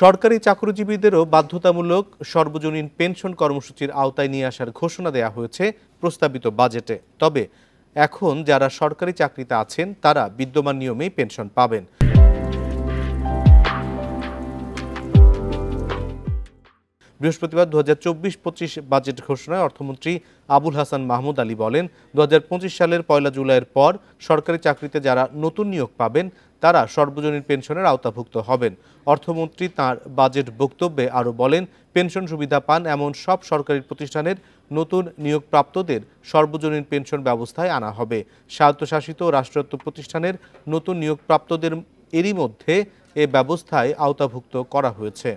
সরকারি চাকরিজীবীদেরও বাধ্যতামূলক সর্বজনীন পেনশন কর্মসূচির আওতায় নিয়ে আসার ঘোষণা দেওয়া হয়েছে প্রস্তাবিত বাজেটে। তবে এখন যারা সরকারি চাকরিতে আছেন তারা বিদ্যমান নিয়মেই পেনশন পাবেন। বৃহস্পতিবার 2024-25 বাজেট ঘোষণায় অর্থমন্ত্রী আবুল হাসান মাহমুদ আলী বলেন, 2025 সালের 1 জুলাইয়ের পর সরকারি চাকরিতে যারা নতুন নিয়োগ পাবেন তারা সর্বজনীন পেনশনের আওতাভুক্ত হবেন। অর্থমন্ত্রী তাঁর বাজেট বক্তব্যে আরও বলেন, পেনশন সুবিধা পান এমন সব সরকারি প্রতিষ্ঠানের নতুন নিয়োগপ্রাপ্তদের সর্বজনীন পেনশন ব্যবস্থায় আনা হবে। স্বায়ত্তশাসিত ও রাষ্ট্রায়ত্ত প্রতিষ্ঠানের নতুন নিয়োগপ্রাপ্তদের এরই মধ্যে এ ব্যবস্থায় আওতাভুক্ত করা হয়েছে।